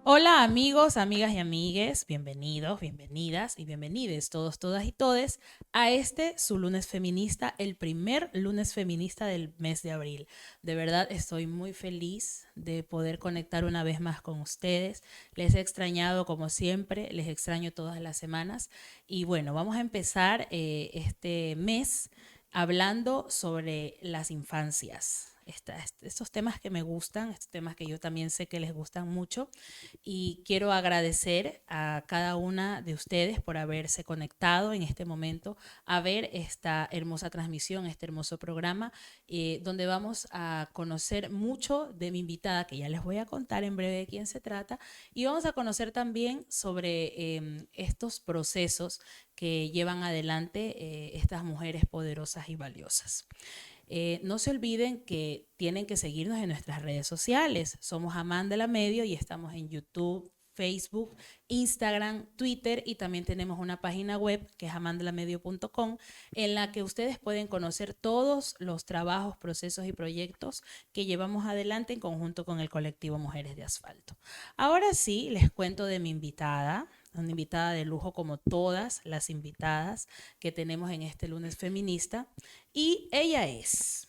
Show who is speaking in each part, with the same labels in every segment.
Speaker 1: Hola amigos, amigas y amigues, bienvenidos, bienvenidas y bienvenides todos, todas y todes a este su lunes feminista, el primer lunes feminista del mes de abril. De verdad estoy muy feliz de poder conectar una vez más con ustedes. Les he extrañado como siempre, les extraño todas las semanas y bueno, vamos a empezar este mes hablando sobre las infancias. Estos temas que me gustan, estos temas que yo también sé que les gustan mucho y quiero agradecer a cada una de ustedes por haberse conectado en este momento a ver esta hermosa transmisión, este hermoso programa, donde vamos a conocer mucho de mi invitada, que ya les voy a contar en breve de quién se trata, y vamos a conocer también sobre estos procesos que llevan adelante estas mujeres poderosas y valiosas. No se olviden que tienen que seguirnos en nuestras redes sociales. Somos Amanda la Medio y estamos en YouTube, Facebook, Instagram, Twitter y también tenemos una página web que es amandalamedio.com en la que ustedes pueden conocer todos los trabajos, procesos y proyectos que llevamos adelante en conjunto con el colectivo Mujeres de Asfalto. Ahora sí, les cuento de mi invitada, una invitada de lujo como todas las invitadas que tenemos en este lunes feminista. Y ella es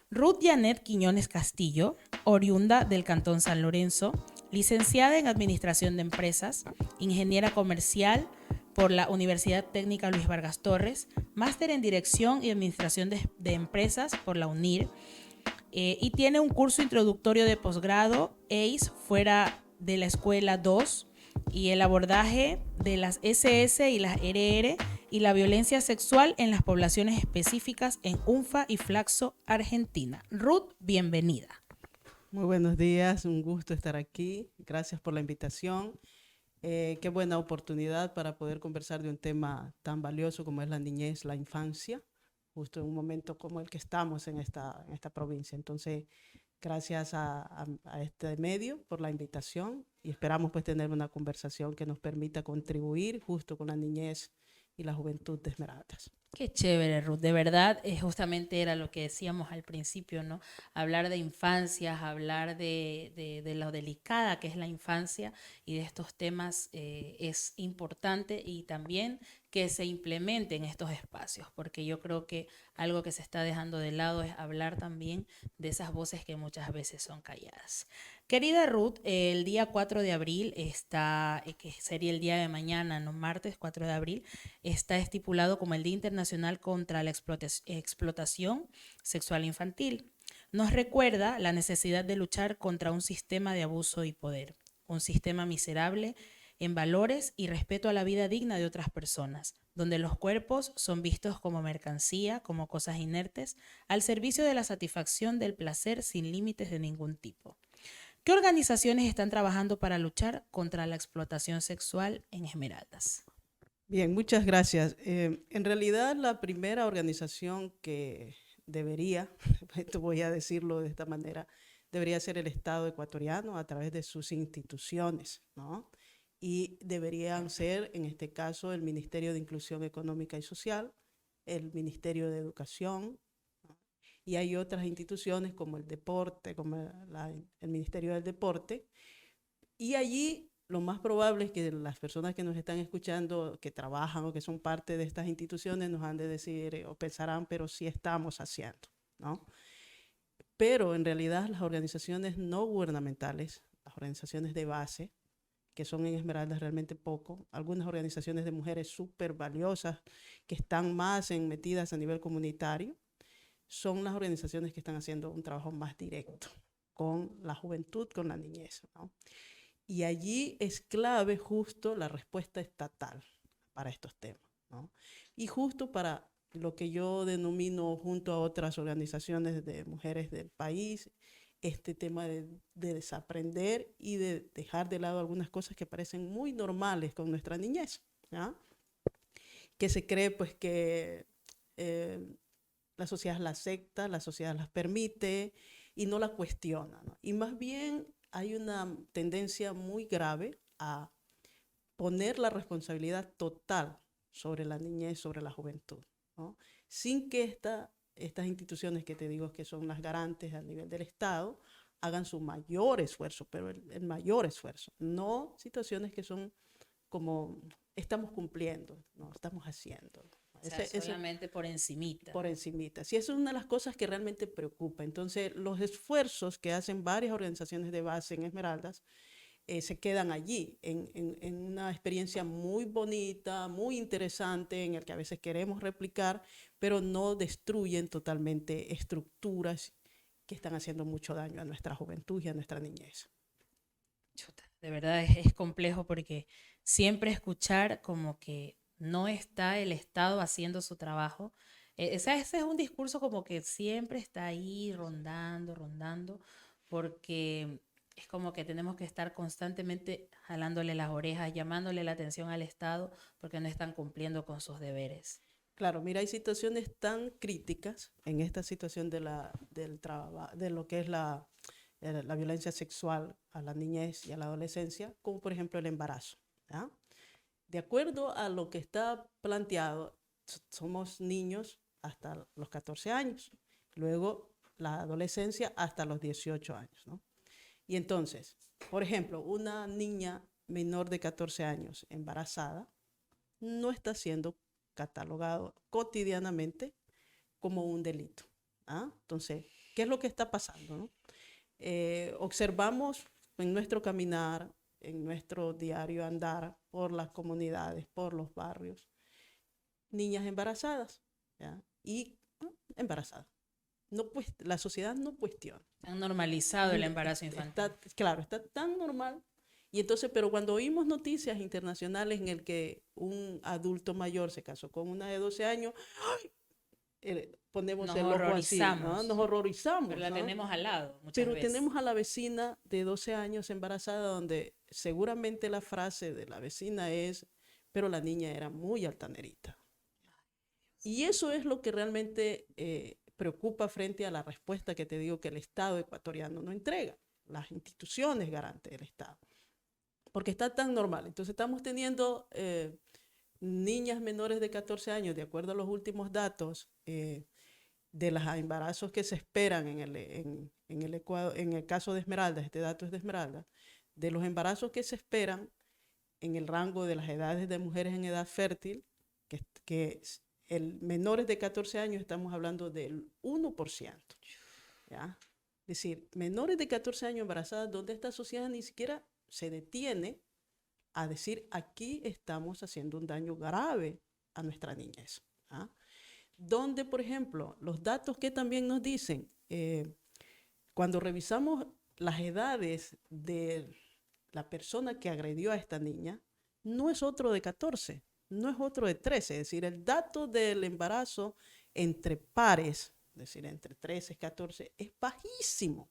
Speaker 1: Ruth Janet Quiñones Castillo, oriunda del Cantón San Lorenzo, licenciada en Administración de Empresas, ingeniera comercial por la Universidad Técnica Luis Vargas Torres, máster en Dirección y Administración de Empresas por la UNIR, y tiene un curso introductorio de posgrado ACE fuera de la escuela 2 y el abordaje de las SS y las RR y la violencia sexual en las poblaciones específicas en UNFA y Flaxo, Argentina. Ruth, bienvenida.
Speaker 2: Muy buenos días, un gusto estar aquí. Gracias por la invitación. Qué buena oportunidad para poder conversar de un tema tan valioso como es la niñez, la infancia, justo en un momento como el que estamos en esta provincia. Entonces, gracias a este medio por la invitación y esperamos pues tener una conversación que nos permita contribuir justo con la niñez y la juventud de Esmeraldas.
Speaker 1: Qué chévere, Ruth. De verdad, justamente era lo que decíamos al principio, ¿no? Hablar de infancias, hablar de lo delicada que es la infancia y de estos temas es importante y también que se implementen estos espacios, porque yo creo que algo que se está dejando de lado es hablar también de esas voces que muchas veces son calladas. Querida Ruth, el día 4 de abril está, que sería el día de mañana, no martes 4 de abril, está estipulado como el Día Internacional contra la Explotación Sexual Infantil. Nos recuerda la necesidad de luchar contra un sistema de abuso y poder, un sistema miserable en valores y respeto a la vida digna de otras personas, donde los cuerpos son vistos como mercancía, como cosas inertes, al servicio de la satisfacción del placer sin límites de ningún tipo. ¿Qué organizaciones están trabajando para luchar contra la explotación sexual en Esmeraldas?
Speaker 2: Bien, muchas gracias. En realidad, la primera organización que debería, esto voy a decirlo de esta manera, debería ser el Estado ecuatoriano a través de sus instituciones, ¿no? Y deberían ser, en este caso, el Ministerio de Inclusión Económica y Social, el Ministerio de Educación, ¿no? Y hay otras instituciones como el deporte, como el Ministerio del Deporte, y allí lo más probable es que las personas que nos están escuchando, que trabajan o que son parte de estas instituciones, nos han de decir o pensarán, pero sí estamos haciendo, ¿no? Pero en realidad las organizaciones no gubernamentales, las organizaciones de base, que son en Esmeraldas realmente poco, algunas organizaciones de mujeres súper valiosas que están más metidas a nivel comunitario, son las organizaciones que están haciendo un trabajo más directo con la juventud, con la niñez, ¿no? Y allí es clave justo la respuesta estatal para estos temas, ¿no? Y justo para lo que yo denomino junto a otras organizaciones de mujeres del país, este tema de desaprender y de dejar de lado algunas cosas que parecen muy normales con nuestra niñez, ¿ya? Que se cree pues que eh, la sociedad las acepta, la sociedad las permite y no la cuestiona, ¿no? Y más bien hay una tendencia muy grave a poner la responsabilidad total sobre la niñez, sobre la juventud, ¿no? Sin que estas instituciones que te digo que son las garantes a nivel del Estado hagan su mayor esfuerzo, pero el mayor esfuerzo, no situaciones que son como estamos cumpliendo, no estamos haciendo.
Speaker 1: O sea, solamente por encimita.
Speaker 2: Por encimita. Sí, eso es una de las cosas que realmente preocupa. Entonces, los esfuerzos que hacen varias organizaciones de base en Esmeraldas se quedan allí, en una experiencia muy bonita, muy interesante, en el que a veces queremos replicar, pero no destruyen totalmente estructuras que están haciendo mucho daño a nuestra juventud y a nuestra niñez.
Speaker 1: Chuta, de verdad es complejo porque siempre escuchar como que no está el Estado haciendo su trabajo. Ese es un discurso como que siempre está ahí rondando, rondando, porque es como que tenemos que estar constantemente jalándole las orejas, llamándole la atención al Estado porque no están cumpliendo con sus deberes.
Speaker 2: Claro, mira, hay situaciones tan críticas en esta situación de lo que es la violencia sexual a la niñez y a la adolescencia, como por ejemplo el embarazo. ¿Ya? De acuerdo a lo que está planteado, somos niños hasta los 14 años, luego la adolescencia hasta los 18 años, ¿no? Y entonces, por ejemplo, una niña menor de 14 años embarazada no está siendo catalogado cotidianamente como un delito. ¿Ah? Entonces, ¿qué es lo que está pasando? ¿No? Observamos en nuestro caminar, en nuestro diario andar por las comunidades, por los barrios, niñas embarazadas, ¿ya? Y embarazadas. No, pues, la sociedad no cuestiona.
Speaker 1: Han normalizado el embarazo infantil.
Speaker 2: Claro, está tan normal. Y entonces, pero cuando oímos noticias internacionales en el que un adulto mayor se casó con una de 12 años, ponemos
Speaker 1: Nos
Speaker 2: el ojo así, ¿no?
Speaker 1: horrorizamos,
Speaker 2: Nos horrorizamos,
Speaker 1: pero la
Speaker 2: ¿no?
Speaker 1: tenemos al lado muchas
Speaker 2: Pero
Speaker 1: veces.
Speaker 2: tenemos a la vecina de 12 años embarazada, donde seguramente la frase de la vecina es, pero la niña era muy altanerita. Y eso es lo que realmente preocupa frente a la respuesta que te digo que el Estado ecuatoriano no entrega, las instituciones garantes del Estado, porque está tan normal. Entonces estamos teniendo niñas menores de 14 años, de acuerdo a los últimos datos, de los embarazos que se esperan en el caso de Esmeralda, este dato es de Esmeralda, de los embarazos que se esperan en el rango de las edades de mujeres en edad fértil, que el menores de 14 años estamos hablando del 1%. ¿Ya? Es decir, menores de 14 años embarazadas, donde esta sociedad ni siquiera se detiene a decir, aquí estamos haciendo un daño grave a nuestra niñez. ¿Ah? Donde, por ejemplo, los datos que también nos dicen, cuando revisamos las edades de la persona que agredió a esta niña, no es otro de 14, no es otro de 13. Es decir, el dato del embarazo entre pares, es decir, entre 13 y 14, es bajísimo.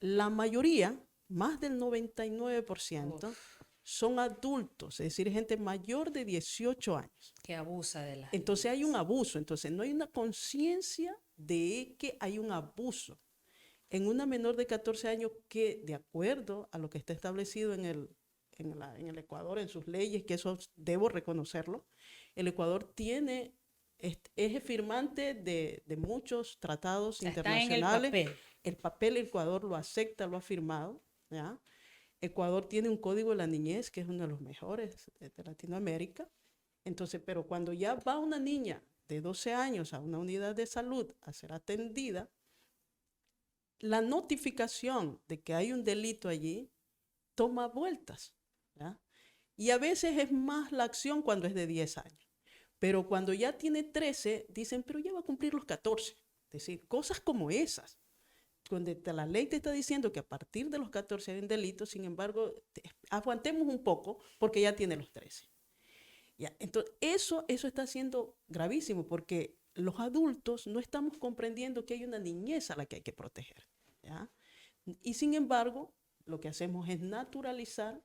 Speaker 2: La mayoría, más del 99%, son adultos, es decir, gente mayor de 18 años.
Speaker 1: Que abusa de las
Speaker 2: Entonces
Speaker 1: niñas.
Speaker 2: hay un abuso, entonces no hay una conciencia de que hay un abuso en una menor de 14 años que, de acuerdo a lo que está establecido en el Ecuador, en sus leyes, que eso debo reconocerlo, el Ecuador es firmante de muchos tratados internacionales.
Speaker 1: Está en el papel.
Speaker 2: El papel el Ecuador lo acepta, lo ha firmado, ¿ya? Ecuador tiene un código de la niñez que es uno de los mejores de Latinoamérica. Entonces, pero cuando ya va una niña de 12 años a una unidad de salud a ser atendida, la notificación de que hay un delito allí toma vueltas, ¿ya? Y a veces es más la acción cuando es de 10 años. Pero cuando ya tiene 13, dicen, pero ya va a cumplir los 14. Es decir, cosas como esas, donde la ley te está diciendo que a partir de los 14 hay un delito, sin embargo, aguantemos un poco porque ya tiene los 13. ¿Ya? Entonces, eso está siendo gravísimo porque los adultos no estamos comprendiendo que hay una niñez a la que hay que proteger. ¿Ya? Y sin embargo, lo que hacemos es naturalizar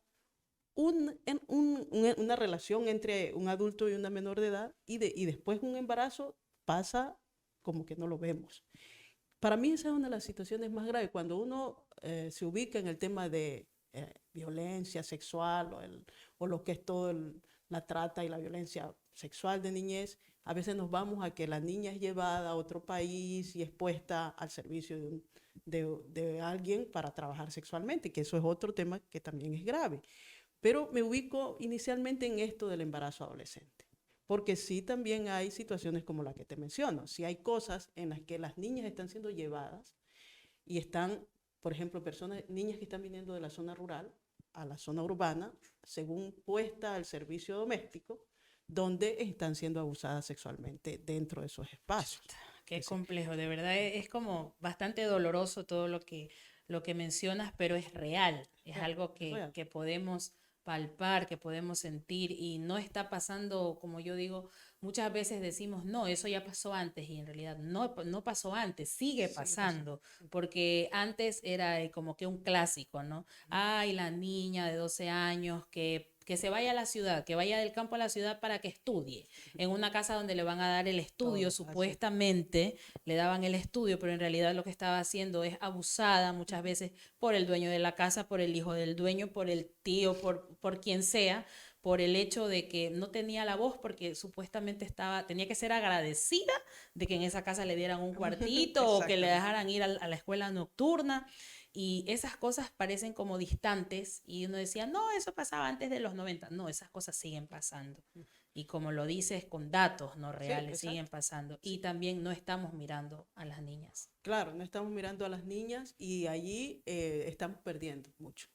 Speaker 2: una relación entre un adulto y una menor de edad y después un embarazo pasa como que no lo vemos. Para mí esa es una de las situaciones más graves. Cuando uno se ubica en el tema de violencia sexual o lo que es todo la trata y la violencia sexual de niñez, a veces nos vamos a que la niña es llevada a otro país y expuesta al servicio de alguien para trabajar sexualmente, que eso es otro tema que también es grave. Pero me ubico inicialmente en esto del embarazo adolescente, porque sí también hay situaciones como la que te menciono, sí hay cosas en las que las niñas están siendo llevadas y están, por ejemplo, niñas que están viniendo de la zona rural a la zona urbana, según puesta al servicio doméstico, donde están siendo abusadas sexualmente dentro de esos espacios.
Speaker 1: Qué complejo, de verdad es como bastante doloroso todo lo que mencionas, pero es real, es algo
Speaker 2: Es real.
Speaker 1: que podemos palpar, que podemos sentir y no está pasando, como yo digo, muchas veces decimos, no, eso ya pasó antes y en realidad no pasó antes, sigue
Speaker 2: Sigue pasando.
Speaker 1: pasando, porque antes era como que un clásico, ¿no? Ay, la niña de 12 años que se vaya a la ciudad, que vaya del campo a la ciudad para que estudie, en una casa donde le van a dar el estudio,
Speaker 2: Todo, así.
Speaker 1: supuestamente le daban el estudio, pero en realidad lo que estaba haciendo es abusada muchas veces por el dueño de la casa, por el hijo del dueño, por el tío, por quien sea, por el hecho de que no tenía la voz porque supuestamente tenía que ser agradecida de que en esa casa le dieran un cuartito o que le
Speaker 2: Exactamente.
Speaker 1: dejaran ir a la escuela nocturna. Y esas cosas parecen como distantes y uno decía, no, eso pasaba antes de los 90. No, esas cosas siguen pasando. Y como lo dices, con datos no
Speaker 2: Sí,
Speaker 1: reales siguen
Speaker 2: exacto.
Speaker 1: pasando. Y
Speaker 2: Sí.
Speaker 1: también no estamos mirando a las niñas.
Speaker 2: Claro, no estamos mirando a las niñas y allí estamos perdiendo mucho.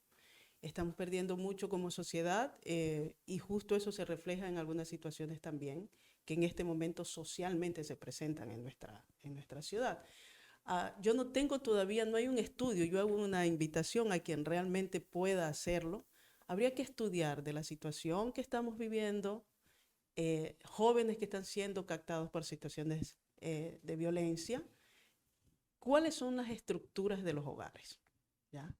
Speaker 2: Estamos perdiendo mucho como sociedad y justo eso se refleja en algunas situaciones también que en este momento socialmente se presentan en nuestra ciudad. Yo no tengo todavía, no hay un estudio, yo hago una invitación a quien realmente pueda hacerlo. Habría que estudiar de la situación que estamos viviendo, jóvenes que están siendo captados por situaciones de violencia, cuáles son las estructuras de los hogares, ¿ya?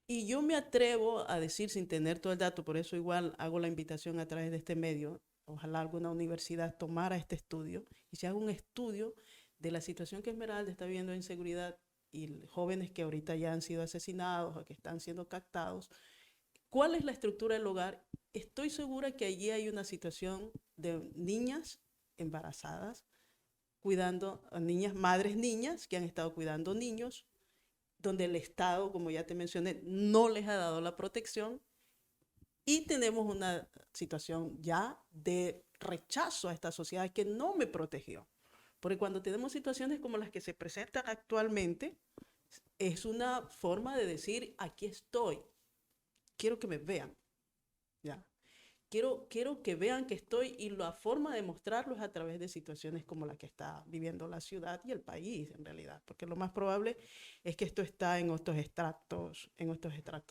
Speaker 2: Y yo me atrevo a decir, sin tener todo el dato, por eso igual hago la invitación a través de este medio, ojalá alguna universidad tomara este estudio y se haga un estudio de la situación que Esmeralda está viviendo en seguridad y jóvenes que ahorita ya han sido asesinados o que están siendo captados. ¿Cuál es la estructura del hogar? Estoy segura que allí hay una situación de niñas embarazadas, cuidando a niñas, madres niñas que han estado cuidando niños, donde el Estado, como ya te mencioné, no les ha dado la protección y tenemos una situación ya de rechazo a esta sociedad que no me protegió. Porque cuando tenemos situaciones como las que se presentan actualmente, es una forma de decir, aquí estoy, quiero que me vean, ¿ya? Quiero que vean que estoy y la forma de mostrarlo es a través de situaciones como la que está viviendo la ciudad y el país en realidad, porque lo más probable es que esto está en otros extractos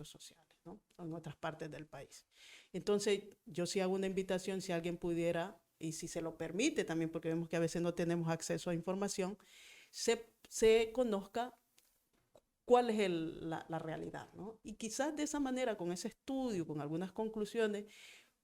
Speaker 2: sociales, ¿no? O en otras partes del país. Entonces, yo sí hago una invitación, si alguien pudiera, y si se lo permite también, porque vemos que a veces no tenemos acceso a información, se conozca cuál es la realidad, ¿no? Y quizás de esa manera, con ese estudio, con algunas conclusiones,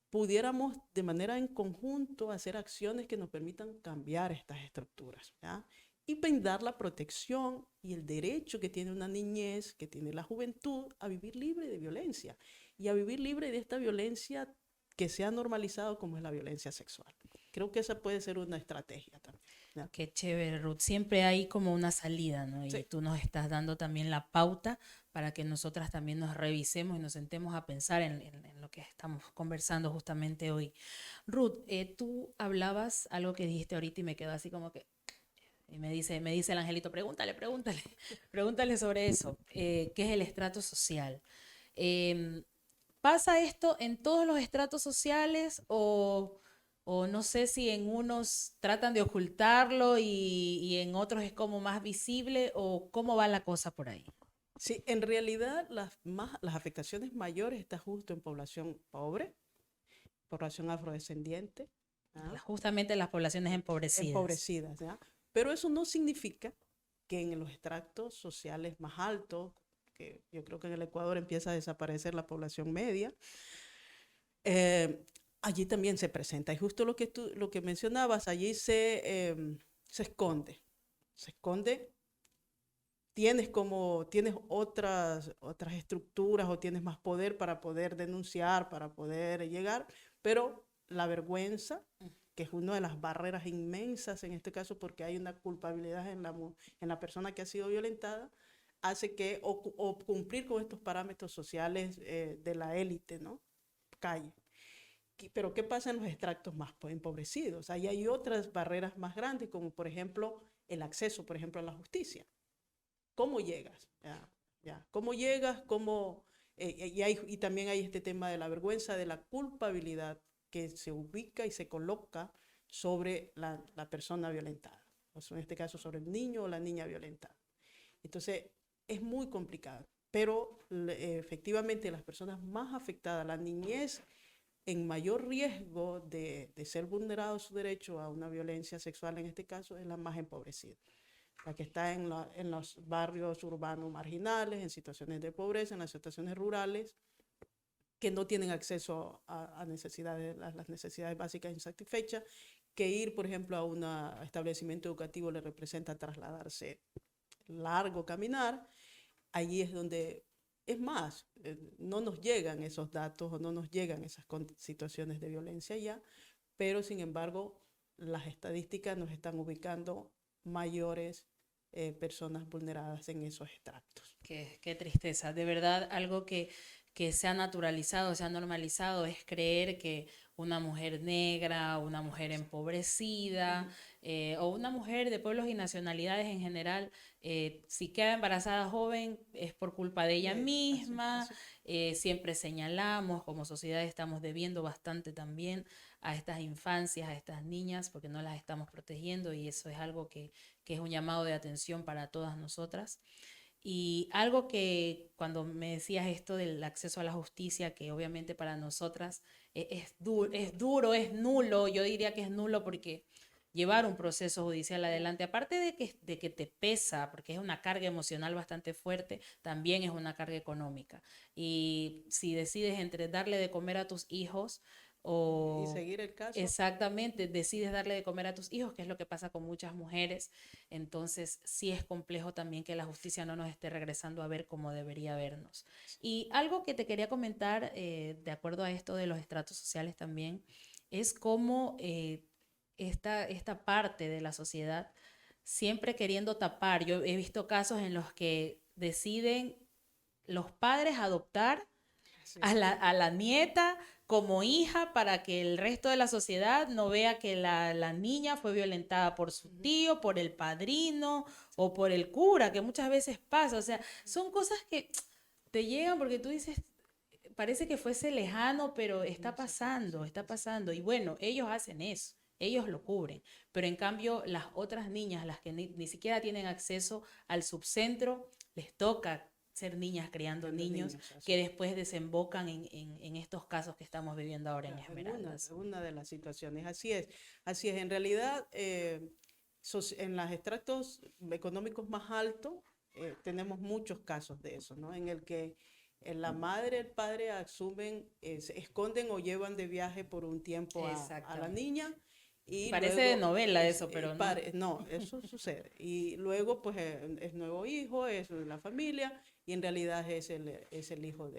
Speaker 2: pudiéramos de manera en conjunto hacer acciones que nos permitan cambiar estas estructuras, ¿ya? Y brindar la protección y el derecho que tiene una niñez, que tiene la juventud, a vivir libre de violencia y a vivir libre de esta violencia que se ha normalizado como es la violencia sexual. Creo que esa puede ser una estrategia también, ¿ya?
Speaker 1: Qué chévere, Ruth. Siempre hay como una salida, ¿no? Y
Speaker 2: Sí,
Speaker 1: tú nos estás dando también la pauta para que nosotras también nos revisemos y nos sentemos a pensar en lo que estamos conversando justamente hoy. Ruth, tú hablabas algo que dijiste ahorita y me quedó así como que, y me dice el angelito, pregúntale sobre eso. ¿Qué es el estrato social? Em, ¿Pasa esto en todos los estratos sociales o no sé si en unos tratan de ocultarlo y en otros es como más visible o cómo va la cosa por ahí?
Speaker 2: sí, en realidad las afectaciones mayores están justo en población pobre, población afrodescendiente, ¿ah?
Speaker 1: Justamente las poblaciones empobrecidas.
Speaker 2: Empobrecidas, ¿ya? Pero eso no significa que en los extractos sociales más altos, que yo creo que en el Ecuador empieza a desaparecer la población media, eh, allí también se presenta. Y justo lo que mencionabas, allí se esconde. Se esconde, tienes otras estructuras o tienes más poder para poder denunciar, para poder llegar, pero la vergüenza, que es una de las barreras inmensas en este caso porque hay una culpabilidad en la persona que ha sido violentada, hace que, o cumplir con estos parámetros sociales de la élite, ¿no? Calle. Pero ¿qué pasa en los extractos más empobrecidos? Ahí hay otras barreras más grandes, como por ejemplo el acceso, por ejemplo, a la justicia. ¿Cómo llegas? ¿Cómo llegas? Y también hay este tema de la vergüenza, de la culpabilidad que se ubica y se coloca sobre la persona violentada, o sea, en este caso sobre el niño o la niña violentada. Entonces, es muy complicado, pero efectivamente las personas más afectadas, la niñez en mayor riesgo de ser vulnerado su derecho a una violencia sexual, en este caso, es la más empobrecida, la que está en los barrios urbanos marginales, en situaciones de pobreza, en las situaciones rurales, que no tienen acceso a necesidades, las necesidades básicas insatisfechas, que ir, por ejemplo, a un establecimiento educativo le representa trasladarse largo, caminar. Allí es donde, es más, no nos llegan esos datos o no nos llegan esas situaciones de violencia ya, pero sin embargo las estadísticas nos están ubicando mayores personas vulneradas en esos extractos.
Speaker 1: Qué tristeza, de verdad algo que se ha naturalizado, se ha normalizado es creer que una mujer negra, una mujer empobrecida o una mujer de pueblos y nacionalidades en general, si queda embarazada joven es por culpa de ella misma, siempre señalamos, como sociedad estamos debiendo bastante también a estas infancias, a estas niñas, porque no las estamos protegiendo y eso es algo que es un llamado de atención para todas nosotras. Y algo que cuando me decías esto del acceso a la justicia, que obviamente para nosotras es duro, es nulo, yo diría que es nulo porque llevar un proceso judicial adelante, aparte de que te pesa, porque es una carga emocional bastante fuerte, también es una carga económica. Y si decides entre darle de comer a tus hijos
Speaker 2: Y
Speaker 1: o
Speaker 2: seguir el caso.
Speaker 1: exactamente, decides darle de comer a tus hijos, que es lo que pasa con muchas mujeres, entonces sí es complejo también que la justicia no nos esté regresando a ver como debería vernos. Y algo que te quería comentar, de acuerdo a esto de los estratos sociales también, es cómo esta parte de la sociedad siempre queriendo tapar. Yo he visto casos en los que deciden los padres adoptar
Speaker 2: Sí.
Speaker 1: a la nieta como hija para que el resto de la sociedad no vea que la niña fue violentada por su tío, por el padrino o por el cura, que muchas veces pasa. O sea, son cosas que te llegan porque tú dices, parece que fuese lejano, pero está pasando, está pasando. Y bueno, ellos hacen eso. Ellos lo cubren, pero en cambio las otras niñas, las que ni siquiera tienen acceso al subcentro, les toca ser niñas criando niños que después desembocan en estos casos que estamos viviendo ahora en Esmeraldas.
Speaker 2: Una de las situaciones, así es. Así es, en realidad, en los extractos económicos más altos tenemos muchos casos de eso, ¿no? En el que la madre y el padre asumen, se esconden o llevan de viaje por un tiempo a la niña. Y
Speaker 1: parece de
Speaker 2: luego,
Speaker 1: novela eso, pero no.
Speaker 2: no, eso sucede. Y luego, pues, es nuevo hijo, es la familia, y en realidad es el hijo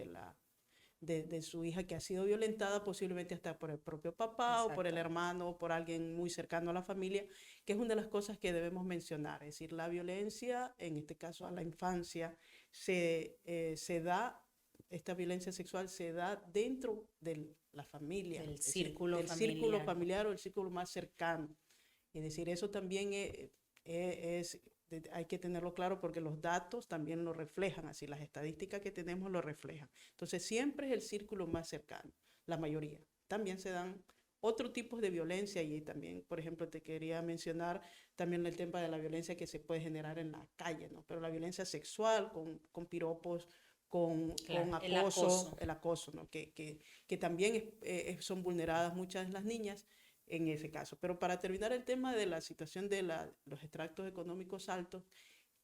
Speaker 2: de su hija que ha sido violentada, posiblemente hasta por el propio papá o por el hermano o por alguien muy cercano a la familia, que es una de las cosas que debemos mencionar. Es decir, la violencia, en este caso a la infancia, se da, esta violencia sexual se da dentro de la familia,
Speaker 1: Del
Speaker 2: círculo familiar o el círculo más cercano. Es decir, eso también hay que tenerlo claro porque los datos también lo reflejan, así las estadísticas que tenemos lo reflejan. Entonces siempre es el círculo más cercano, la mayoría. También se dan otro tipo de violencia y también, por ejemplo, te quería mencionar también el tema de la violencia que se puede generar en la calle, ¿no? Pero la violencia sexual con piropos, con acoso, el acoso, ¿no? Que también son vulneradas muchas de las niñas en ese caso. Pero para terminar el tema de la situación de los extractos económicos altos,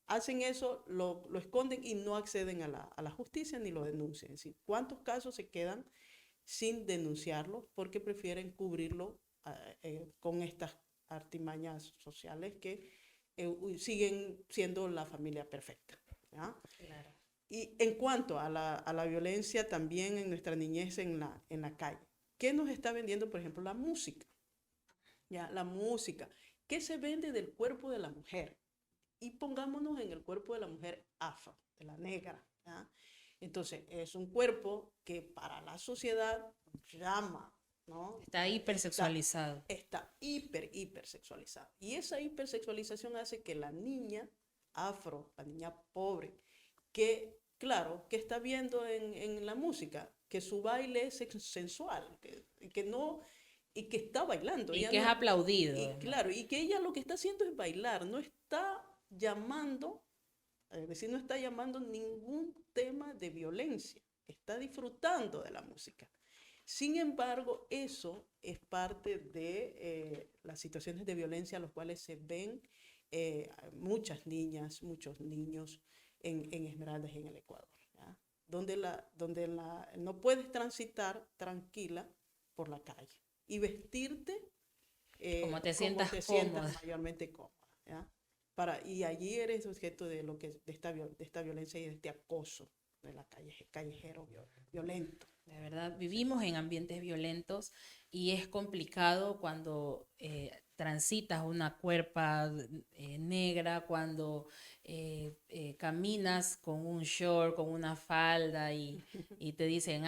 Speaker 2: hacen eso, lo esconden y no acceden a la justicia ni lo denuncian. Es decir, ¿cuántos casos se quedan sin denunciarlo porque prefieren cubrirlo con estas artimañas sociales que siguen siendo la familia perfecta? ¿Ya?
Speaker 1: Claro.
Speaker 2: Y en cuanto a la violencia también en nuestra niñez en la calle, ¿qué nos está vendiendo, por ejemplo, la música? ¿Ya? La música. ¿Qué se vende del cuerpo de la mujer? Y pongámonos en el cuerpo de la mujer afro. de la negra. ¿Ya? Entonces, es un cuerpo que para la sociedad llama, ¿no?
Speaker 1: Está hipersexualizado.
Speaker 2: Está hipersexualizado. Y esa hipersexualización hace que la niña afro, la niña pobre, que, claro, que está viendo en la música, que su baile es sensual, que no, y que está bailando.
Speaker 1: Y
Speaker 2: ella
Speaker 1: que es
Speaker 2: no,
Speaker 1: aplaudido.
Speaker 2: y claro, y que ella lo que está haciendo es bailar, no está llamando, es decir, no está llamando ningún tema de violencia, está disfrutando de la música. Sin embargo, eso es parte de las situaciones de violencia a las cuales se ven muchas niñas, muchos niños en Esmeraldas y en el Ecuador, ¿ya? Donde no puedes transitar tranquila por la calle y vestirte
Speaker 1: como te sientas cómoda.
Speaker 2: mayormente cómoda, ¿ya? Y allí eres objeto de esta violencia y de este acoso de la callejero violento.
Speaker 1: De verdad, vivimos en ambientes violentos y es complicado cuando transitas una cuerpa negra, cuando caminas con un short, con una falda y te dicen,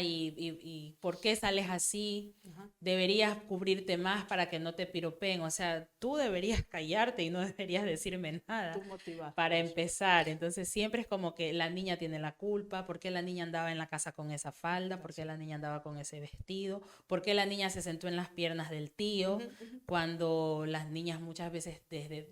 Speaker 1: y ¿por qué sales así?
Speaker 2: Ajá.
Speaker 1: Deberías cubrirte más para que no te piropeen. O sea, tú deberías callarte y no deberías decirme nada
Speaker 2: Tú motivaste
Speaker 1: para
Speaker 2: eso.
Speaker 1: empezar. Entonces siempre es como que la niña tiene la culpa, ¿por qué la niña andaba en la casa con esa falda? ¿Por qué la niña andaba con ese vestido? ¿Por qué la niña se sentó en las piernas del tío? Cuando las niñas muchas veces desde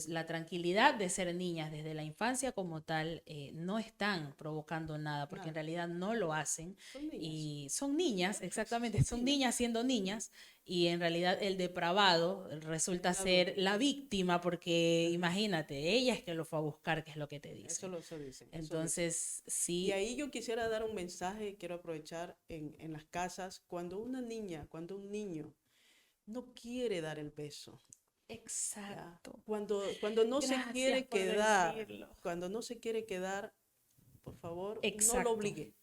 Speaker 1: la tranquilidad de ser niñas, desde la infancia como tal, no están provocando nada, porque en realidad no lo hacen.
Speaker 2: Son niñas.
Speaker 1: Y son niñas, exactamente, son niñas siendo niñas, y en realidad el depravado resulta ser la víctima, porque imagínate, ella es que lo fue a buscar, que es lo que te dice.
Speaker 2: Eso dicen.
Speaker 1: Entonces, sí.
Speaker 2: Y ahí yo quisiera dar un mensaje, quiero aprovechar en las casas, cuando una niña, cuando un niño no quiere dar el beso.
Speaker 1: Exacto.
Speaker 2: ¿Ya? Cuando no se
Speaker 1: Gracias
Speaker 2: quiere
Speaker 1: por
Speaker 2: quedar,
Speaker 1: decirlo.
Speaker 2: cuando no se quiere quedar, por favor,
Speaker 1: Exacto.
Speaker 2: no lo obligue.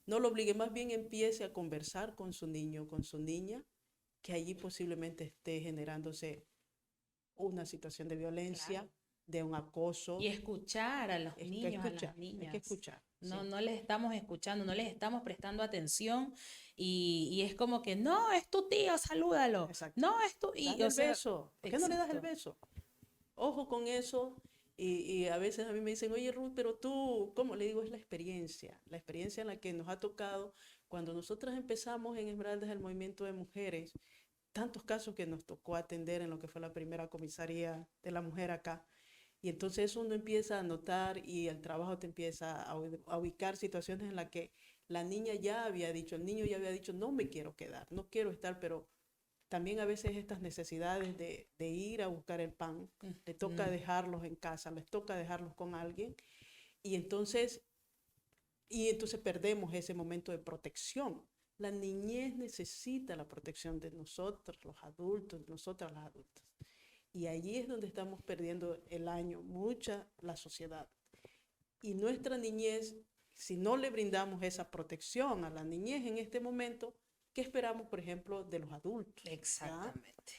Speaker 2: No lo obligue, más bien empiece a conversar con su niño, con su niña, que allí posiblemente esté generándose una situación de violencia,
Speaker 1: Claro.
Speaker 2: de un acoso.
Speaker 1: Y escuchar a los niños, a las
Speaker 2: Hay
Speaker 1: niñas.
Speaker 2: que escuchar.
Speaker 1: No,
Speaker 2: Sí.
Speaker 1: no les estamos escuchando, no les estamos prestando atención y es como que, no, es tu tío, salúdalo.
Speaker 2: Exacto.
Speaker 1: No, es tu...
Speaker 2: Dale el beso. ¿Por qué no le das el
Speaker 1: exacto.
Speaker 2: beso? Ojo con eso. Y a veces a mí me dicen, oye Ruth, pero tú, ¿cómo? Le digo, es la experiencia en la que nos ha tocado. Cuando nosotras empezamos en Esmeraldas el movimiento de mujeres, tantos casos que nos tocó atender en lo que fue la primera comisaría de la mujer acá. Y entonces uno empieza a notar y el trabajo te empieza a ubicar situaciones en las que la niña ya había dicho, el niño ya había dicho, no me quiero quedar, no quiero estar, pero también a veces estas necesidades de ir a buscar el pan, le toca dejarlos en casa, les toca dejarlos con alguien, y entonces perdemos ese momento de protección. La niñez necesita la protección de nosotros, los adultos, nosotras las adultas. Y allí es donde estamos perdiendo el año, mucha la sociedad. Y nuestra niñez, si no le brindamos esa protección a la niñez en este momento, ¿qué esperamos, por ejemplo, de los adultos?
Speaker 1: Exactamente.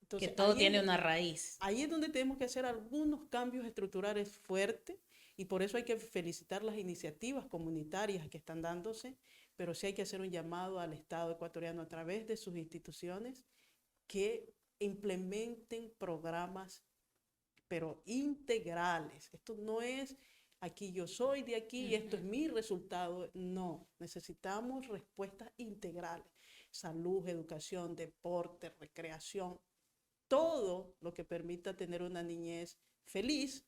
Speaker 2: Entonces,
Speaker 1: que todo tiene una raíz.
Speaker 2: Ahí es donde tenemos que hacer algunos cambios estructurales fuertes y por eso hay que felicitar las iniciativas comunitarias que están dándose, pero sí hay que hacer un llamado al Estado ecuatoriano a través de sus instituciones que implementen programas, pero integrales. Esto no es aquí yo soy de aquí y esto es mi resultado. No, necesitamos respuestas integrales. Salud, educación, deporte, recreación, todo lo que permita tener una niñez feliz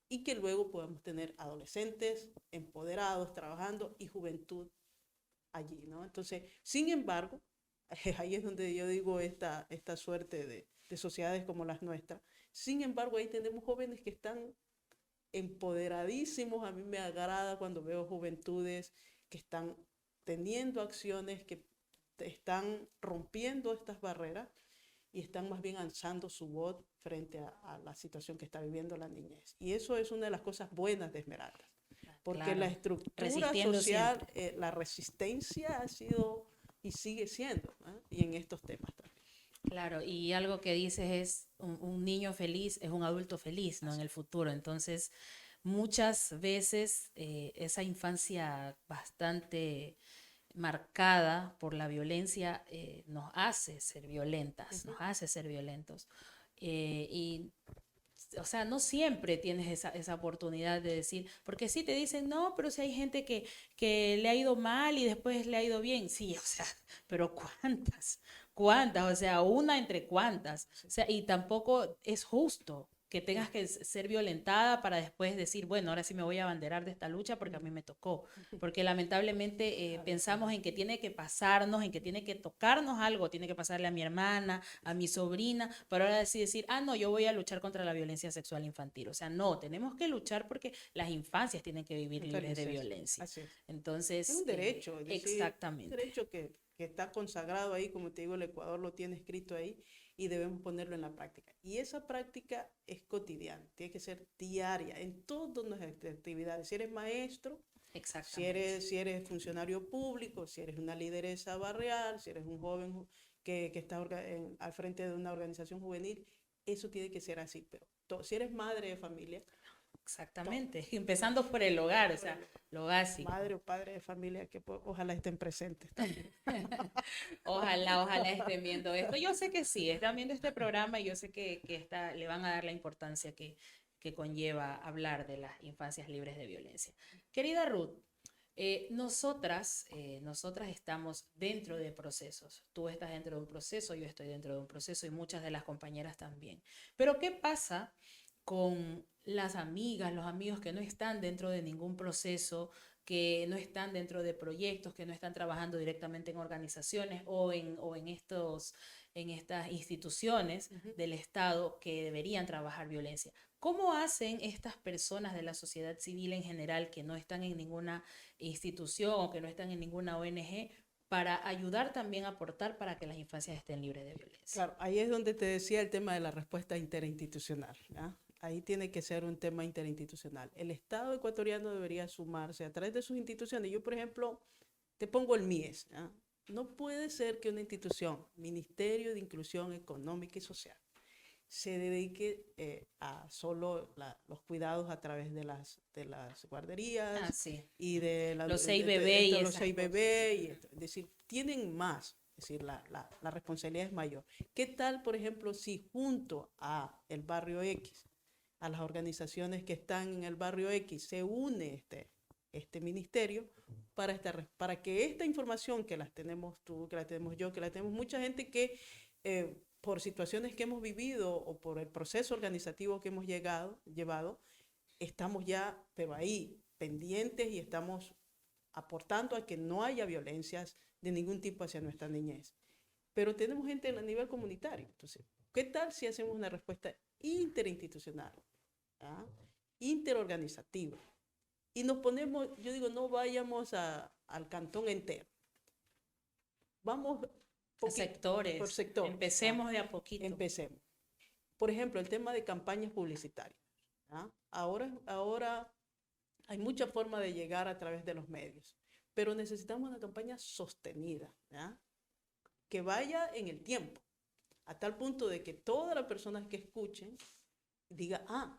Speaker 2: y que luego podamos tener adolescentes empoderados, trabajando y juventud allí, ¿no? Entonces, sin embargo, ahí es donde yo digo esta suerte de sociedades como las nuestras. Sin embargo, ahí tenemos jóvenes que están empoderadísimos. A mí me agrada cuando veo juventudes que están teniendo acciones, que están rompiendo estas barreras y están más bien alzando su voz frente a la situación que está viviendo la niñez. Y eso es una de las cosas buenas de Esmeraldas, porque
Speaker 1: claro,
Speaker 2: la estructura social, la resistencia ha sido y sigue siendo, ¿eh? Y en estos temas también.
Speaker 1: Claro, y algo que dices es un niño feliz es un adulto feliz, ¿no? En el futuro. Entonces, muchas veces esa infancia bastante marcada por la violencia nos hace ser violentas, nos hace ser violentos. Y o sea, no siempre tienes esa oportunidad de decir, porque sí te dicen, no, pero si hay gente que le ha ido mal y después le ha ido bien. Sí, o sea, pero ¿cuántas? ¿Cuántas? O sea, una entre cuántas. O sea, y tampoco es justo que tengas que ser violentada para después decir, bueno, ahora sí me voy a abanderar de esta lucha porque a mí me tocó. Porque lamentablemente pensamos en que tiene que pasarnos, en que tiene que tocarnos algo, tiene que pasarle a mi hermana, a mi sobrina, para ahora sí decir, ah, no, yo voy a luchar contra la violencia sexual infantil. O sea, no, tenemos que luchar porque las infancias tienen que vivir libres de
Speaker 2: Felices,
Speaker 1: violencia.
Speaker 2: así es. Es
Speaker 1: Entonces,
Speaker 2: un derecho, es decir, un
Speaker 1: exactamente.
Speaker 2: derecho que está consagrado ahí, como te digo, el Ecuador lo tiene escrito ahí y debemos ponerlo en la práctica. Y esa práctica es cotidiana, tiene que ser diaria, en todas nuestras actividades. Si eres maestro,
Speaker 1: Exactamente.
Speaker 2: si eres funcionario público, si eres una lideresa barrial, si eres un joven que está al frente de una organización juvenil, eso tiene que ser así. Pero si eres madre de familia,
Speaker 1: Exactamente. Empezando por el hogar, o
Speaker 2: por
Speaker 1: sea,
Speaker 2: el
Speaker 1: lo básico.
Speaker 2: madre o padre de familia que ojalá estén presentes también.
Speaker 1: Ojalá, ojalá estén viendo esto. Yo sé que sí, están viendo este programa y yo sé que le van a dar la importancia que conlleva hablar de las infancias libres de violencia. Querida Ruth, nosotras estamos dentro de procesos. Tú estás dentro de un proceso, yo estoy dentro de un proceso y muchas de las compañeras también. Pero ¿qué pasa con las amigas, los amigos que no están dentro de ningún proceso, que no están dentro de proyectos, que no están trabajando directamente en organizaciones en estas instituciones del Estado que deberían trabajar violencia? ¿Cómo hacen estas personas de la sociedad civil en general que no están en ninguna institución o que no están en ninguna ONG para ayudar también a aportar para que las infancias estén libres de violencia?
Speaker 2: Claro, ahí es donde te decía el tema de la respuesta interinstitucional, ¿ya? Ahí tiene que ser un tema interinstitucional. El Estado ecuatoriano debería sumarse a través de sus instituciones. Yo, por ejemplo, te pongo el MIES, ¿ya? No puede ser que una institución, Ministerio de Inclusión Económica y Social, se dedique a solo los cuidados a través de las
Speaker 1: Ah,
Speaker 2: guarderías
Speaker 1: sí.
Speaker 2: y
Speaker 1: Los 6 bebés y
Speaker 2: los
Speaker 1: esas
Speaker 2: seis
Speaker 1: cosas.
Speaker 2: bebés. Es decir, tienen más, es decir, la responsabilidad es mayor. ¿Qué tal, por ejemplo, si junto a el barrio X, a las organizaciones que están en el barrio X, se une este ministerio para que esta información que las tenemos tú, que la tenemos yo, que la tenemos mucha gente que por situaciones que hemos vivido o por el proceso organizativo que hemos llevado, estamos ya, pero ahí, pendientes y estamos aportando a que no haya violencias de ningún tipo hacia nuestra niñez. Pero tenemos gente a nivel comunitario. Entonces, ¿qué tal si hacemos una respuesta interinstitucional, ¿ah? Interorganizativa? Y nos ponemos, yo digo, no vayamos al cantón entero. Vamos por
Speaker 1: Sectores.
Speaker 2: sectores. ¿Ah?
Speaker 1: Empecemos de a poquito.
Speaker 2: Empecemos. Por ejemplo, el tema de campañas publicitarias. ¿Ah? Ahora hay mucha forma de llegar a través de los medios, pero necesitamos una campaña sostenida, ¿ya? Que vaya en el tiempo, a tal punto de que todas las personas que escuchen digan, ah,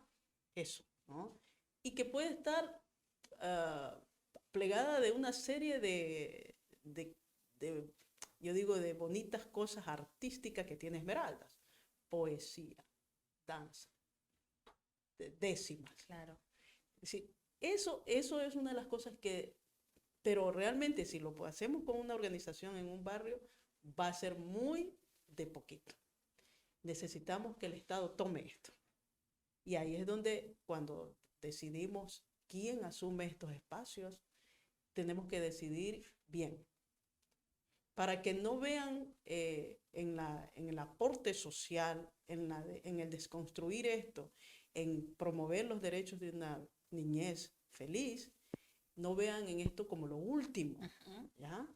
Speaker 2: eso, ¿no? Y que puede estar uh, plegada de una serie de, yo digo, de bonitas cosas artísticas que tiene Esmeraldas. Poesía, danza, décimas.
Speaker 1: Claro.
Speaker 2: Es decir, eso es una de las cosas que, pero realmente si lo hacemos con una organización en un barrio, va a ser muy de poquito. Necesitamos que el Estado tome esto. Y ahí es donde cuando decidimos quién asume estos espacios, tenemos que decidir bien. Para que no vean en el aporte social, en el desconstruir esto, en promover los derechos de una niñez feliz, no vean en esto como lo último, ¿ya?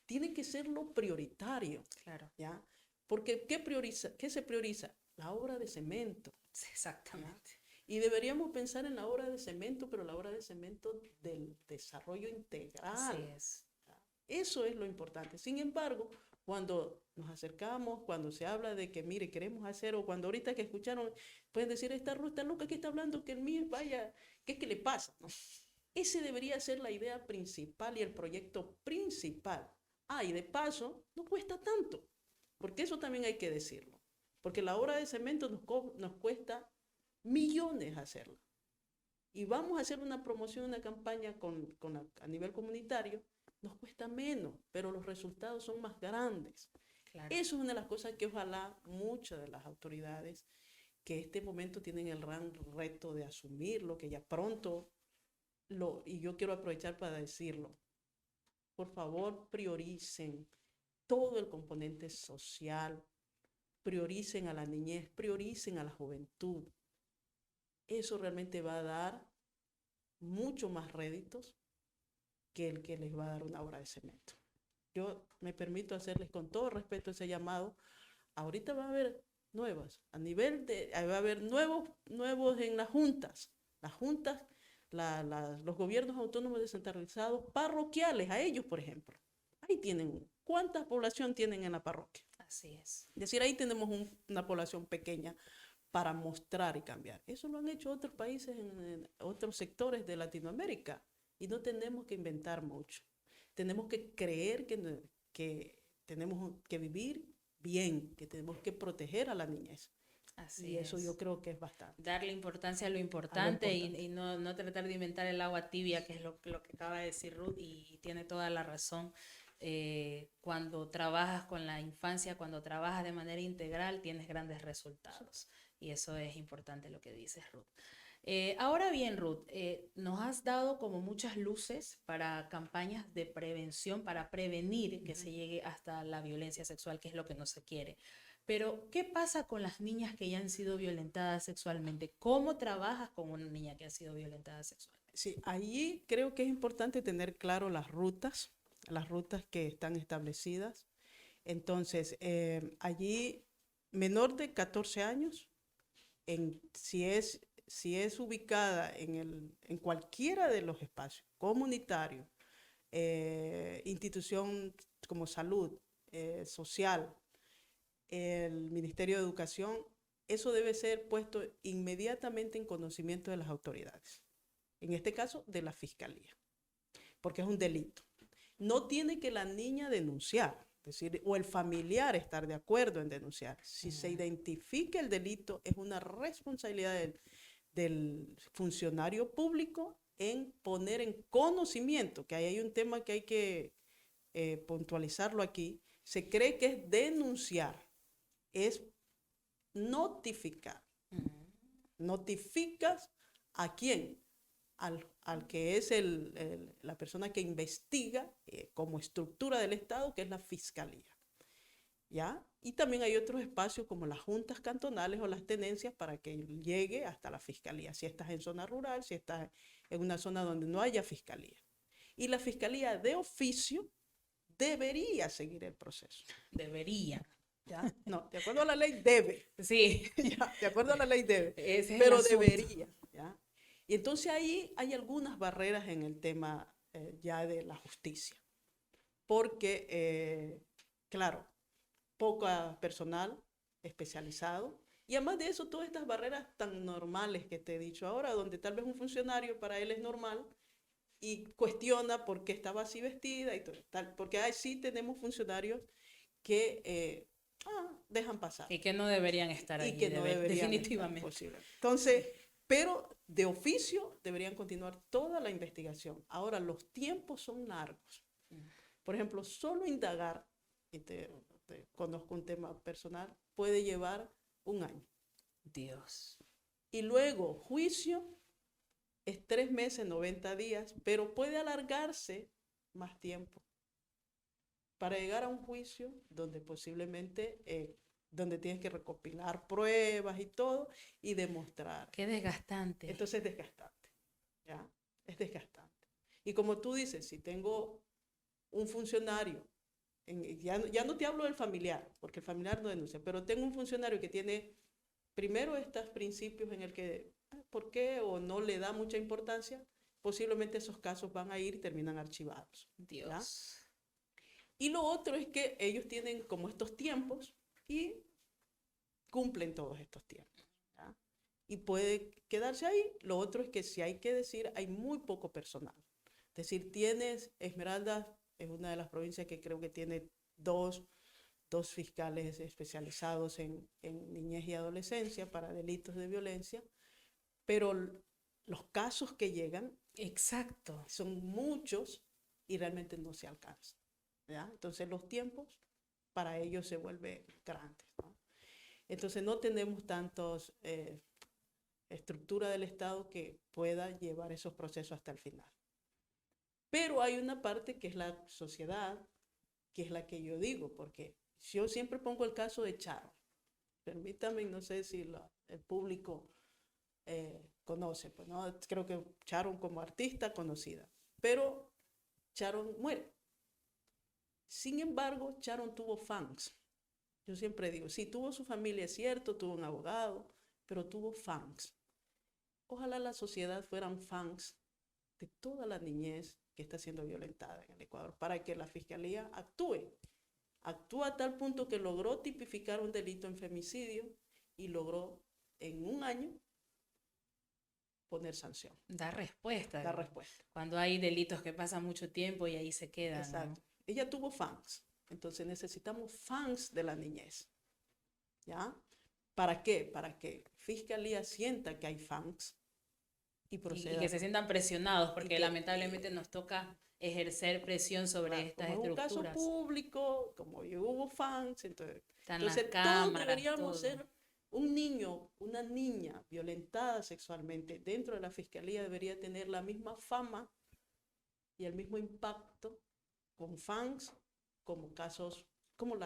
Speaker 2: Tiene que ser lo prioritario,
Speaker 1: Claro.
Speaker 2: ¿ya? Porque ¿qué se prioriza? La obra de cemento.
Speaker 1: Sí, exactamente.
Speaker 2: ¿Ya? Y deberíamos pensar en la obra de cemento, pero la obra de cemento del desarrollo integral.
Speaker 1: Así es.
Speaker 2: Eso es lo importante. Sin embargo, Cuando nos acercamos, cuando se habla de que, mire, queremos hacer, o cuando ahorita que escucharon, pueden decir, esta Ruth está loca que está hablando, que el mío, vaya, ¿qué es que le pasa? ¿No? Ese debería ser la idea principal y el proyecto principal. Ah, y de paso, no cuesta tanto, porque eso también hay que decirlo. Porque la obra de cemento nos cuesta millones hacerla. Y vamos a hacer una promoción, una campaña a nivel comunitario, nos cuesta menos, pero los resultados son más grandes. Claro. Eso es una de las cosas que ojalá muchas de las autoridades que este momento tienen el gran reto de asumirlo, que ya pronto, y yo quiero aprovechar para decirlo, por favor prioricen todo el componente social, prioricen a la niñez, prioricen a la juventud. Eso realmente va a dar mucho más réditos que el que les va a dar una obra de cemento. Yo me permito hacerles con todo respeto ese llamado. Ahorita va a haber nuevas, va a haber nuevos en las juntas, los gobiernos autónomos descentralizados parroquiales, a ellos, por ejemplo. Ahí tienen, ¿cuánta población tienen en la parroquia?
Speaker 1: Así es.
Speaker 2: Es decir, ahí tenemos una población pequeña para mostrar y cambiar. Eso lo han hecho otros países en otros sectores de Latinoamérica y no tenemos que inventar mucho. Tenemos que creer que tenemos que vivir bien, que tenemos que proteger a la niñez.
Speaker 1: Así
Speaker 2: y eso
Speaker 1: es.
Speaker 2: Yo creo que es bastante.
Speaker 1: Darle importancia a lo importante, y no tratar de inventar el agua tibia, que es lo que acaba de decir Ruth, y tiene toda la razón. Cuando trabajas con la infancia, cuando trabajas de manera integral, tienes grandes resultados. Y eso es importante lo que dices, Ruth. Ahora bien, Ruth, nos has dado como muchas luces para campañas de prevención, para prevenir que se llegue hasta la violencia sexual, que es lo que no se quiere. Pero, ¿qué pasa con las niñas que ya han sido violentadas sexualmente? ¿Cómo trabajas con una niña que ha sido violentada sexualmente?
Speaker 2: Sí, allí creo que es importante tener claro las rutas que están establecidas. Entonces, allí, menor de 14 años, si es ubicada en cualquiera de los espacios, comunitario, institución como salud, social, el Ministerio de Educación, eso debe ser puesto inmediatamente en conocimiento de las autoridades. En este caso, de la Fiscalía, porque es un delito. No tiene que la niña denunciar, es decir, o el familiar estar de acuerdo en denunciar. Si se identifica el delito, es una responsabilidad del funcionario público en poner en conocimiento, que ahí hay un tema que hay que puntualizarlo aquí. Se cree que es denunciar, es notificar. ¿Notificas a quién? Al que es la persona que investiga como estructura del Estado, que es la Fiscalía. ¿Ya? Y también hay otros espacios como las juntas cantonales o las tenencias para que llegue hasta la Fiscalía, si estás en zona rural, si estás en una zona donde no haya Fiscalía. Y la Fiscalía de oficio debería seguir el proceso.
Speaker 1: Debería.
Speaker 2: ¿Ya? No, de acuerdo a la ley debe.
Speaker 1: Sí.
Speaker 2: ¿Ya? De acuerdo a la ley debe.
Speaker 1: Pero
Speaker 2: debería. ¿Ya? Y entonces ahí hay algunas barreras en el tema ya de la justicia. Porque, claro, poca personal especializado. Y además de eso, todas estas barreras tan normales que te he dicho ahora, donde tal vez un funcionario para él es normal y cuestiona por qué estaba así vestida y todo, tal, porque ahí sí tenemos funcionarios que dejan pasar.
Speaker 1: Y que no deberían estar allí,
Speaker 2: que no deberían
Speaker 1: definitivamente.
Speaker 2: Posible. Entonces, pero de oficio deberían continuar toda la investigación. Ahora, los tiempos son largos. Por ejemplo, solo indagar, y te conozco un tema personal, puede llevar 1 año.
Speaker 1: Dios.
Speaker 2: Y luego, juicio es 3 meses, 90 días, pero puede alargarse más tiempo para llegar a un juicio donde posiblemente, donde tienes que recopilar pruebas y todo y demostrar.
Speaker 1: Qué desgastante.
Speaker 2: Entonces es desgastante, ¿ya? Es desgastante. Y como tú dices, si tengo un funcionario, ya no te hablo del familiar, porque el familiar no denuncia, pero tengo un funcionario que tiene primero estos principios en el que, ¿por qué? O no le da mucha importancia, posiblemente esos casos van a ir y terminan archivados.
Speaker 1: Dios.
Speaker 2: ¿Ya? Y lo otro es que ellos tienen como estos tiempos y cumplen todos estos tiempos, ¿ya? Y puede quedarse ahí. Lo otro es que si hay que decir, hay muy poco personal. Es decir, tienes, Esmeraldas es una de las provincias que creo que tiene dos fiscales especializados en niñez y adolescencia para delitos de violencia, pero los casos que llegan
Speaker 1: Exacto.
Speaker 2: son muchos y realmente no se alcanzan, ¿ya? Entonces los tiempos para ellos se vuelven grandes, ¿no? Entonces no tenemos tantos estructura del Estado que pueda llevar esos procesos hasta el final. Pero hay una parte que es la sociedad, que es la que yo digo, porque yo siempre pongo el caso de Charo. Permítame, no sé si el público conoce, pues, ¿no? Creo que Sharon como artista conocida, pero Sharon muere. Sin embargo, Sharon tuvo fans. Yo siempre digo, sí, tuvo su familia, es cierto, tuvo un abogado, pero tuvo fans. Ojalá la sociedad fueran fans de toda la niñez que está siendo violentada en el Ecuador, para que la fiscalía actúe. Actúa a tal punto que logró tipificar un delito en femicidio y logró en un año poner sanción.
Speaker 1: Da respuesta.
Speaker 2: Dar respuesta.
Speaker 1: Cuando hay delitos que pasan mucho tiempo y ahí se quedan.
Speaker 2: Exacto.
Speaker 1: ¿No?
Speaker 2: Ella tuvo fans. Entonces necesitamos fans de la niñez. ¿Ya? ¿Para qué? Para que Fiscalía sienta que hay fans y proceda.
Speaker 1: Y que se sientan presionados, porque lamentablemente nos toca ejercer presión sobre
Speaker 2: claro,
Speaker 1: estas
Speaker 2: como
Speaker 1: estructuras.
Speaker 2: un caso público, como hubo fans, entonces
Speaker 1: cámaras,
Speaker 2: todos deberíamos
Speaker 1: todo.
Speaker 2: ser un niño, una niña violentada sexualmente dentro de la Fiscalía debería tener la misma fama y el mismo impacto con fans como casos como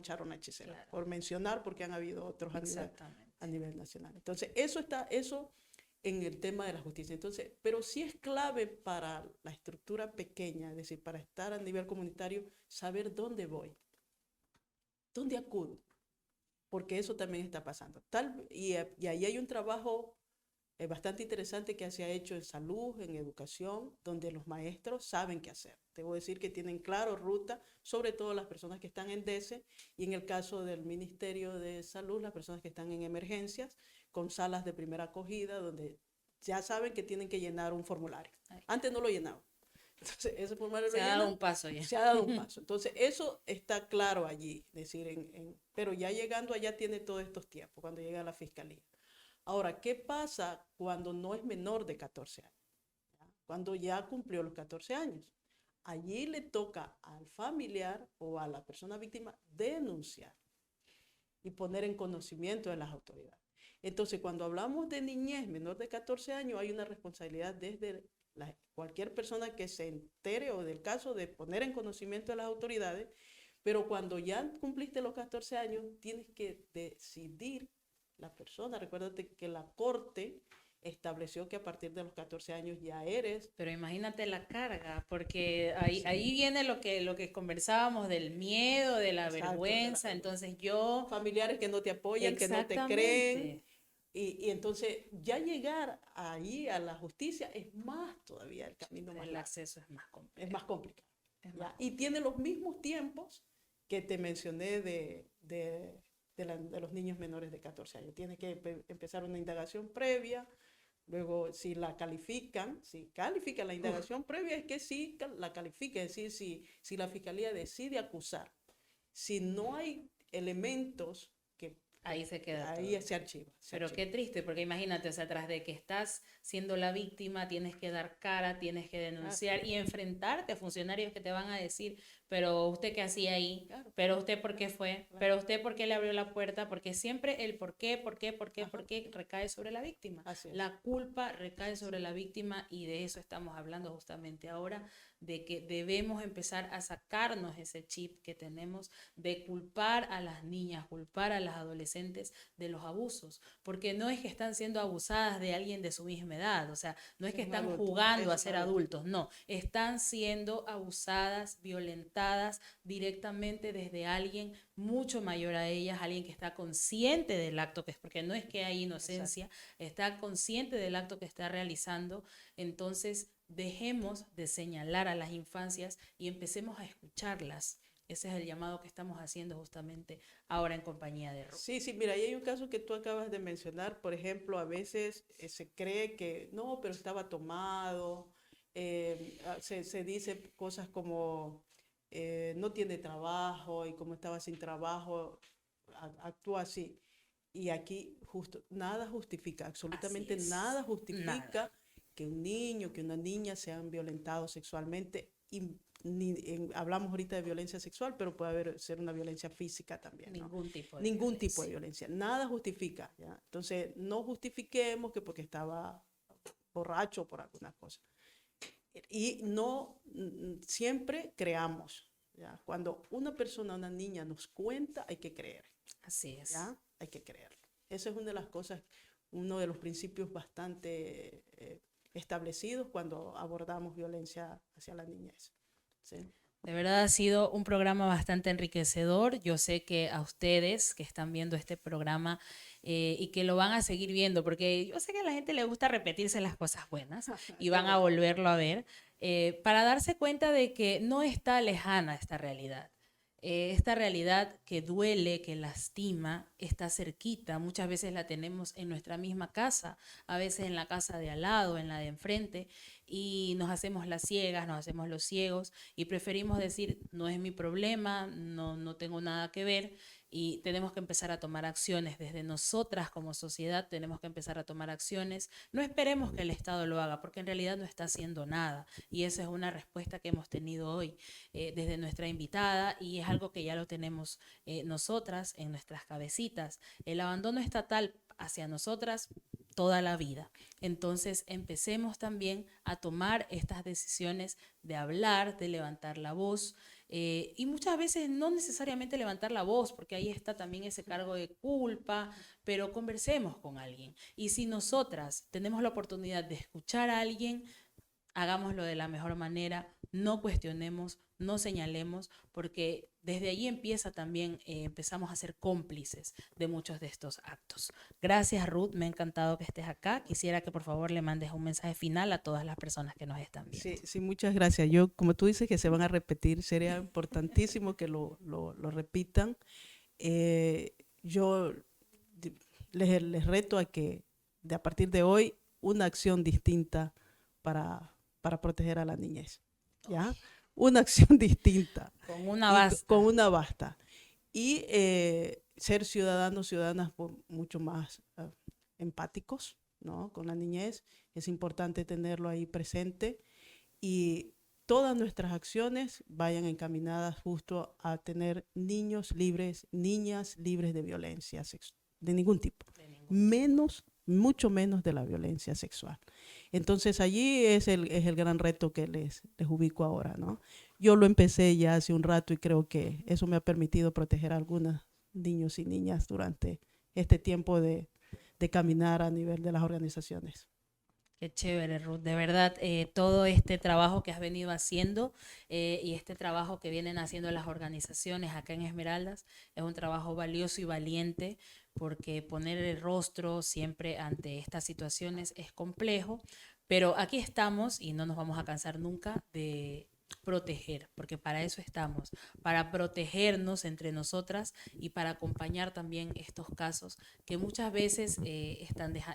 Speaker 2: Sharon Hechicera, claro, por mencionar, porque han habido otros a nivel nacional. Entonces, eso en el tema de la justicia. Entonces, pero sí es clave para la estructura pequeña, es decir, para estar a nivel comunitario, saber dónde voy, dónde acudo, porque eso también está pasando. Y ahí hay un trabajo bastante interesante que se ha hecho en salud, en educación, donde los maestros saben qué hacer. Debo decir que tienen claro ruta, sobre todo las personas que están en DECE y en el caso del Ministerio de Salud, las personas que están en emergencias, con salas de primera acogida, donde ya saben que tienen que llenar un formulario. Antes no lo llenaban. Entonces, ese formulario
Speaker 1: se ha dado un paso ya.
Speaker 2: Se ha dado un paso. Entonces, eso está claro allí. Es decir, pero ya llegando allá tiene todos estos tiempos, cuando llega a la fiscalía. Ahora, ¿qué pasa cuando no es menor de 14 años? ¿Ya? Cuando ya cumplió los 14 años. Allí le toca al familiar o a la persona víctima denunciar y poner en conocimiento de las autoridades. Entonces, cuando hablamos de niñez menor de 14 años, hay una responsabilidad desde cualquier persona que se entere o del caso de poner en conocimiento de las autoridades, pero cuando ya cumpliste los 14 años, tienes que decidir la persona. Recuérdate que la Corte estableció que a partir de los 14 años ya eres.
Speaker 1: Pero imagínate la carga, porque ahí viene lo que conversábamos del miedo, de la vergüenza. Entonces yo...
Speaker 2: Familiares que no te apoyan, que no te creen. Y entonces ya llegar ahí a la justicia es más todavía el camino más largo.
Speaker 1: El acceso es más complicado.
Speaker 2: Es más complicado. Y tiene los mismos tiempos que te mencioné de los niños menores de 14 años. Tiene que empezar una indagación previa, luego si la califican, si califican la indagación previa, es que sí la califica, es decir, si la fiscalía decide acusar. Si no hay elementos que...
Speaker 1: Ahí se queda
Speaker 2: ahí
Speaker 1: todo.
Speaker 2: se archiva.
Speaker 1: Pero qué triste, porque imagínate, o sea, tras de que estás siendo la víctima, tienes que dar cara, tienes que denunciar y enfrentarte a funcionarios que te van a decir, pero usted qué hacía ahí, claro, pero usted por qué fue, claro, pero usted por qué le abrió la puerta, porque siempre el por qué recae sobre la víctima. La culpa recae sobre la víctima y de eso estamos hablando justamente ahora, de que debemos empezar a sacarnos ese chip que tenemos de culpar a las niñas, culpar a las adolescentes de los abusos, porque no es que están siendo abusadas de alguien de su misma edad, o sea, no es que están jugando a ser adultos, no, están siendo abusadas, violentadas directamente desde alguien mucho mayor a ellas, alguien que está consciente del acto que es, porque no es que hay inocencia, está consciente del acto que está realizando. Entonces dejemos de señalar a las infancias y empecemos a escucharlas. Ese es el llamado que estamos haciendo justamente ahora en compañía de Ruth.
Speaker 2: Sí, sí, mira, y hay un caso que tú acabas de mencionar, por ejemplo, a veces se cree que no, pero estaba tomado, se dice cosas como no tiene trabajo y como estaba sin trabajo, actúa así. Y aquí justo nada justifica,
Speaker 1: Así
Speaker 2: absolutamente nada
Speaker 1: es. Nada.
Speaker 2: justifica que un niño, que una niña sean violentados sexualmente. Y hablamos ahorita de violencia sexual, pero puede haber ser una violencia física también, ¿no?
Speaker 1: Ningún tipo de
Speaker 2: Ningún tipo de
Speaker 1: violencia.
Speaker 2: violencia, nada justifica, ¿ya? Entonces, no justifiquemos que porque estaba borracho por alguna cosa. Y no siempre creamos, ¿ya? Cuando una persona, una niña nos cuenta, hay que creer,
Speaker 1: Así es.
Speaker 2: ¿ya? Hay que creerlo. Esa es una de las cosas, uno de los principios bastante establecidos cuando abordamos violencia hacia la niñez, ¿sí?
Speaker 1: De verdad ha sido un programa bastante enriquecedor. Yo sé que a ustedes que están viendo este programa y que lo van a seguir viendo, porque yo sé que a la gente le gusta repetirse las cosas buenas y
Speaker 2: Qué
Speaker 1: van a
Speaker 2: bueno.
Speaker 1: volverlo a ver, para darse cuenta de que no está lejana esta realidad. Esta realidad que duele, que lastima, está cerquita. Muchas veces la tenemos en nuestra misma casa, a veces en la casa de al lado, en la de enfrente, y nos hacemos las ciegas, nos hacemos los ciegos y preferimos decir, no es mi problema, no tengo nada que ver, y tenemos que empezar a tomar acciones desde nosotras como sociedad, tenemos que empezar a tomar acciones. No esperemos que el Estado lo haga, porque en realidad no está haciendo nada, y esa es una respuesta que hemos tenido hoy desde nuestra invitada, y es algo que ya lo tenemos nosotras en nuestras cabecitas. El abandono estatal hacia nosotras toda la vida. Entonces empecemos también a tomar estas decisiones de hablar, de levantar la voz, y muchas veces no necesariamente levantar la voz, porque ahí está también ese cargo de culpa, pero conversemos con alguien. Y si nosotras tenemos la oportunidad de escuchar a alguien, hagámoslo de la mejor manera, no cuestionemos, no señalemos, porque desde allí empieza también, empezamos a ser cómplices de muchos de estos actos. Gracias, Ruth, me ha encantado que estés acá. Quisiera que por favor le mandes un mensaje final a todas las personas que nos están
Speaker 2: Sí,
Speaker 1: viendo.
Speaker 2: sí, muchas gracias. Yo, como tú dices que se van a repetir, sería importantísimo que lo repitan. Yo les reto a que de a partir de hoy una acción distinta para proteger a la niñez, ¿ya? Una acción distinta
Speaker 1: Con una
Speaker 2: y con
Speaker 1: basta.
Speaker 2: una basta. Y ser ciudadanos, ciudadanas mucho más empáticos, ¿no? Con la niñez. Es importante tenerlo ahí presente y todas nuestras acciones vayan encaminadas justo a tener niños libres, niñas libres de violencia sexual, de ningún tipo,
Speaker 1: De ningún tipo.
Speaker 2: menos, mucho menos de la violencia sexual. Entonces allí es el gran reto que les ubico ahora, ¿no? Yo lo empecé ya hace un rato y creo que eso me ha permitido proteger a algunos niños y niñas durante este tiempo de caminar a nivel de las organizaciones.
Speaker 1: Qué chévere, Ruth. De verdad, todo este trabajo que has venido haciendo y este trabajo que vienen haciendo las organizaciones acá en Esmeraldas es un trabajo valioso y valiente, porque poner el rostro siempre ante estas situaciones es complejo, pero aquí estamos y no nos vamos a cansar nunca de proteger, porque para eso estamos, para protegernos entre nosotras y para acompañar también estos casos que muchas veces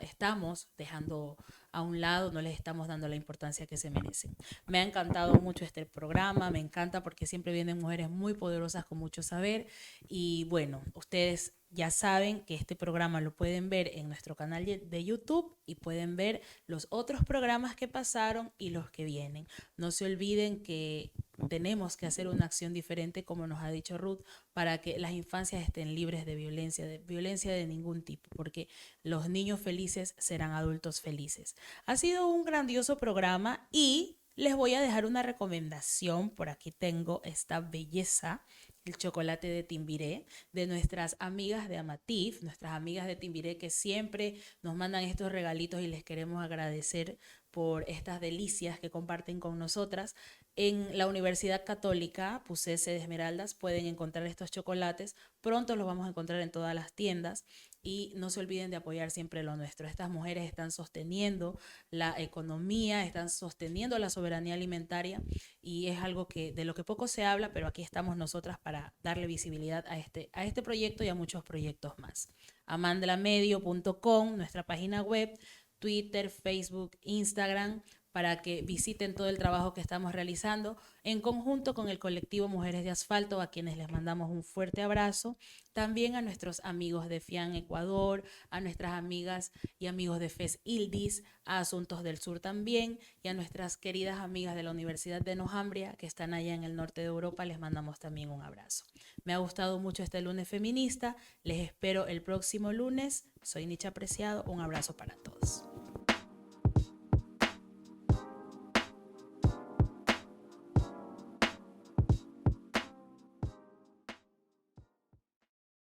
Speaker 1: estamos dejando a un lado, no les estamos dando la importancia que se merecen. Me ha encantado mucho este programa, me encanta porque siempre vienen mujeres muy poderosas con mucho saber, y bueno, ustedes ya saben que este programa lo pueden ver en nuestro canal de YouTube y pueden ver los otros programas que pasaron y los que vienen. No se olviden que tenemos que hacer una acción diferente, como nos ha dicho Ruth, para que las infancias estén libres de violencia de ningún tipo, porque los niños felices serán adultos felices. Ha sido un grandioso programa y les voy a dejar una recomendación. Por aquí tengo esta belleza, el chocolate de Timbiré, de nuestras amigas de Amatif, nuestras amigas de Timbiré que siempre nos mandan estos regalitos y les queremos agradecer por estas delicias que comparten con nosotras. En la Universidad Católica Pusese de Esmeraldas pueden encontrar estos chocolates. Pronto los vamos a encontrar en todas las tiendas. Y no se olviden de apoyar siempre lo nuestro. Estas mujeres están sosteniendo la economía, están sosteniendo la soberanía alimentaria y es algo que de lo que poco se habla, pero aquí estamos nosotras para darle visibilidad a este proyecto y a muchos proyectos más. amandlamedio.com, nuestra página web, Twitter, Facebook, Instagram, para que visiten todo el trabajo que estamos realizando en conjunto con el colectivo Mujeres de Asfalto, a quienes les mandamos un fuerte abrazo. También a nuestros amigos de FIAN Ecuador, a nuestras amigas y amigos de FES Ildis, a Asuntos del Sur también, y a nuestras queridas amigas de la Universidad de Nojambria, que están allá en el norte de Europa, les mandamos también un abrazo. Me ha gustado mucho este lunes feminista, les espero el próximo lunes. Soy Nicha Preciado, un abrazo para todos.